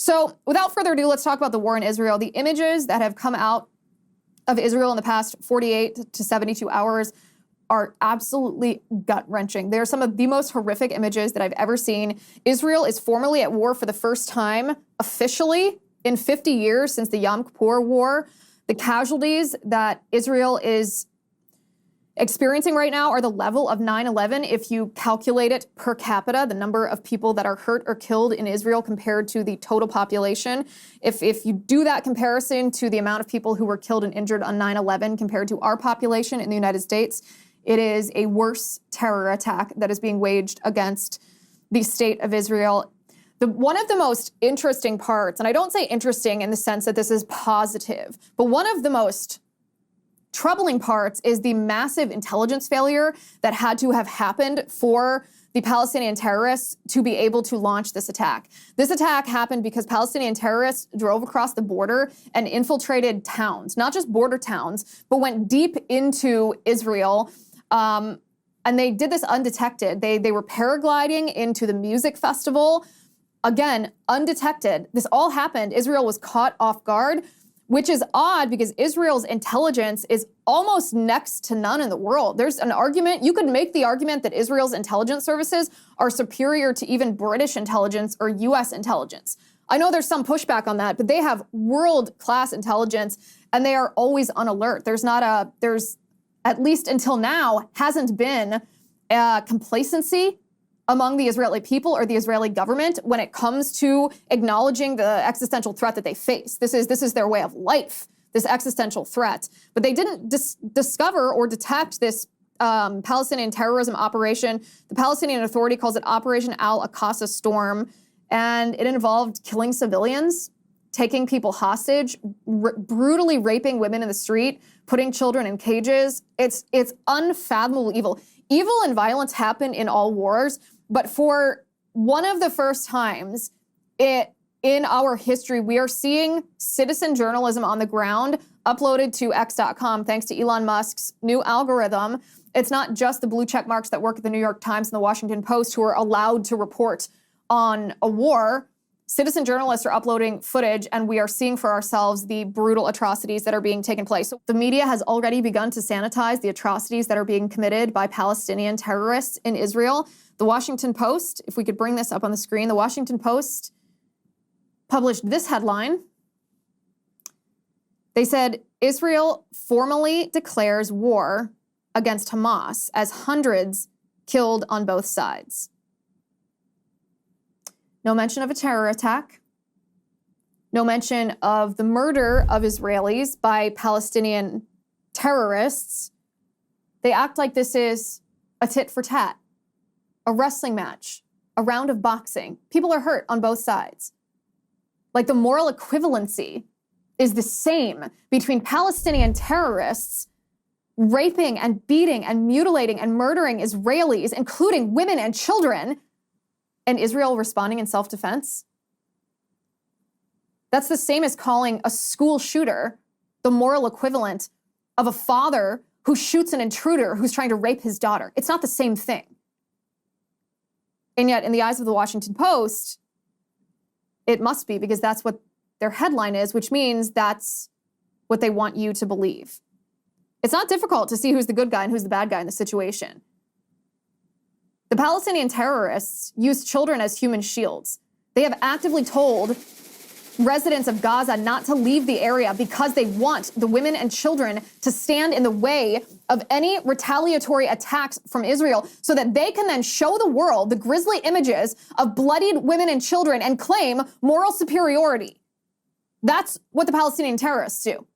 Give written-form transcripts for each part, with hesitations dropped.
So without further ado, let's talk about the war in Israel. The images that have come out of Israel in the past 48 to 72 hours are absolutely gut-wrenching. They are some of the most horrific images that I've ever seen. Israel is formally at war for the first time officially in 50 years since the Yom Kippur War. The casualties that Israel is experiencing right now are the level of 9/11 if you calculate it per capita, the number of people that are hurt or killed in Israel compared to the total population. If you do that comparison to the amount of people who were killed and injured on 9/11 compared to our population in the United States, it is a worse terror attack that is being waged against the state of Israel. One of the most interesting parts, and I don't say interesting in the sense that this is positive, but one of the most troubling parts is the massive intelligence failure that had to have happened for the Palestinian terrorists to be able to launch this attack. This attack happened because Palestinian terrorists drove across the border and infiltrated towns, not just border towns, but went deep into Israel. And they did this undetected. They were paragliding into the music festival. Again, undetected. This all happened. Israel was caught off guard, which is odd because Israel's intelligence is almost next to none in the world. There's an argument, you could make the argument that Israel's intelligence services are superior to even British intelligence or US intelligence. I know there's some pushback on that, but they have world-class intelligence and they are always on alert. There's at least until now, hasn't been complacency among the Israeli people or the Israeli government when it comes to acknowledging the existential threat that they face. This is their way of life, this existential threat. But they didn't discover or detect this Palestinian terrorism operation. The Palestinian Authority calls it Operation Al-Aqsa Storm, and it involved killing civilians, taking people hostage, brutally raping women in the street, putting children in cages. It's unfathomable evil. Evil and violence happen in all wars, but for one of the first times in our history, we are seeing citizen journalism on the ground uploaded to X.com thanks to Elon Musk's new algorithm. It's not just the blue check marks that work at the New York Times and the Washington Post who are allowed to report on a war. Citizen journalists are uploading footage, and we are seeing for ourselves the brutal atrocities that are being taken place. So the media has already begun to sanitize the atrocities that are being committed by Palestinian terrorists in Israel. The Washington Post, if we could bring this up on the screen, the Washington Post published this headline. They said, Israel formally declares war against Hamas as hundreds killed on both sides. No mention of a terror attack. No mention of the murder of Israelis by Palestinian terrorists. They act like this is a tit for tat, a wrestling match, a round of boxing. People are hurt on both sides. Like the moral equivalency is the same between Palestinian terrorists raping and beating and mutilating and murdering Israelis, including women and children, and Israel responding in self-defense. That's the same as calling a school shooter the moral equivalent of a father who shoots an intruder who's trying to rape his daughter. It's not the same thing. And yet, in the eyes of the Washington Post, it must be, because that's what their headline is, which means that's what they want you to believe. It's not difficult to see who's the good guy and who's the bad guy in the situation. The Palestinian terrorists use children as human shields. They have actively told residents of Gaza not to leave the area because they want the women and children to stand in the way of any retaliatory attacks from Israel so that they can then show the world the grisly images of bloodied women and children and claim moral superiority. That's what the Palestinian terrorists do.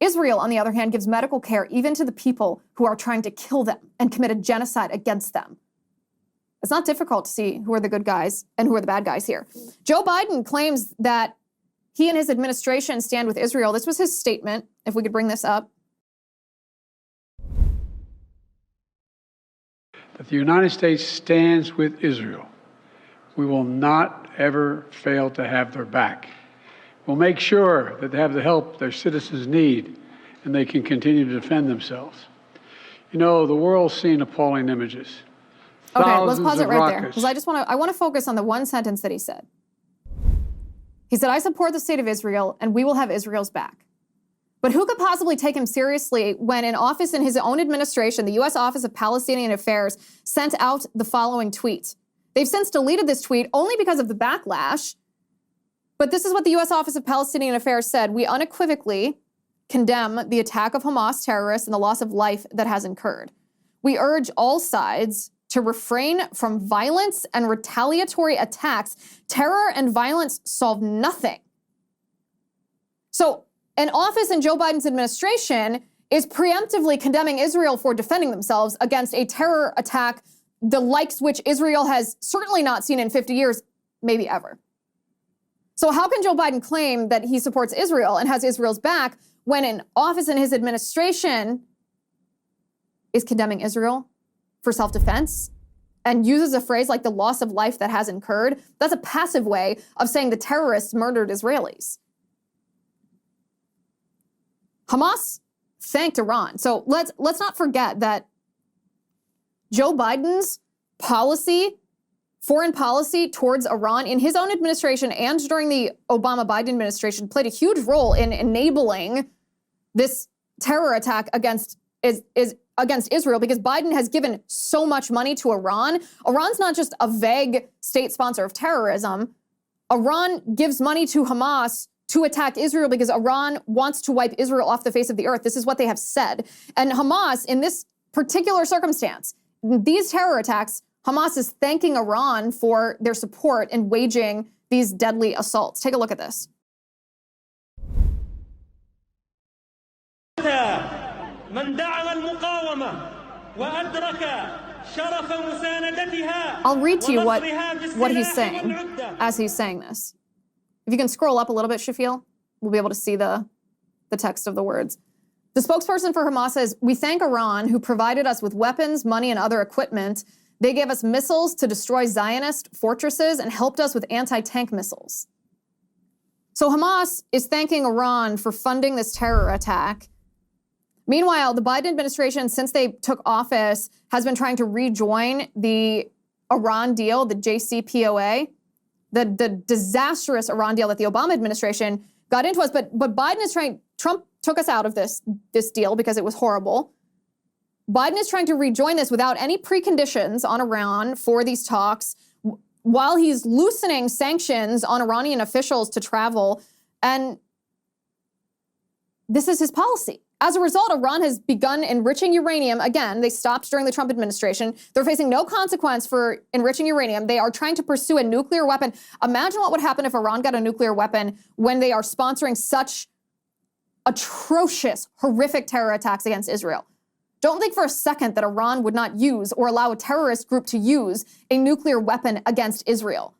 Israel, on the other hand, gives medical care even to the people who are trying to kill them and commit a genocide against them. It's not difficult to see who are the good guys and who are the bad guys here. Joe Biden claims that he and his administration stand with Israel. This was his statement, if we could bring this up. That the United States stands with Israel. We will not ever fail to have their back. We'll make sure that they have the help their citizens need and they can continue to defend themselves. You know, the world's seen appalling images. Okay, let's pause it right there, because I want to focus on the one sentence that he said. He said, I support the state of Israel and we will have Israel's back. But who could possibly take him seriously when an office in his own administration, the U.S. Office of Palestinian Affairs, sent out the following tweet? They've since deleted this tweet only because of the backlash. But this is what the U.S. Office of Palestinian Affairs said. We unequivocally condemn the attack of Hamas terrorists and the loss of life that has incurred. We urge all sides to refrain from violence and retaliatory attacks. Terror and violence solve nothing. So an office in Joe Biden's administration is preemptively condemning Israel for defending themselves against a terror attack, the likes which Israel has certainly not seen in 50 years, maybe ever. So how can Joe Biden claim that he supports Israel and has Israel's back when an office in his administration is condemning Israel for self-defense and uses a phrase like the loss of life that has incurred? That's a passive way of saying the terrorists murdered Israelis. Hamas thanked Iran. So let's not forget that Joe Biden's foreign policy towards Iran in his own administration and during the Obama-Biden administration played a huge role in enabling this terror attack against Israel, because Biden has given so much money to Iran. Iran's not just a vague state sponsor of terrorism. Iran gives money to Hamas to attack Israel because Iran wants to wipe Israel off the face of the earth. This is what they have said. And Hamas, in this particular circumstance, these terror attacks, Hamas is thanking Iran for their support in waging these deadly assaults. Take a look at this. I'll read to you what he's saying as he's saying this. If you can scroll up a little bit, Shafiel, we'll be able to see the text of the words. The spokesperson for Hamas says, "We thank Iran, who provided us with weapons, money, and other equipment. They gave us missiles to destroy Zionist fortresses and helped us with anti-tank missiles." So Hamas is thanking Iran for funding this terror attack. Meanwhile, the Biden administration, since they took office, has been trying to rejoin the Iran deal, the JCPOA, the disastrous Iran deal that the Obama administration got into us. But Biden is trying, Trump took us out of this deal because it was horrible. Biden is trying to rejoin this without any preconditions on Iran for these talks, while he's loosening sanctions on Iranian officials to travel. And this is his policy. As a result, Iran has begun enriching uranium. Again, they stopped during the Trump administration. They're facing no consequence for enriching uranium. They are trying to pursue a nuclear weapon. Imagine what would happen if Iran got a nuclear weapon when they are sponsoring such atrocious, horrific terror attacks against Israel. Don't think for a second that Iran would not use or allow a terrorist group to use a nuclear weapon against Israel.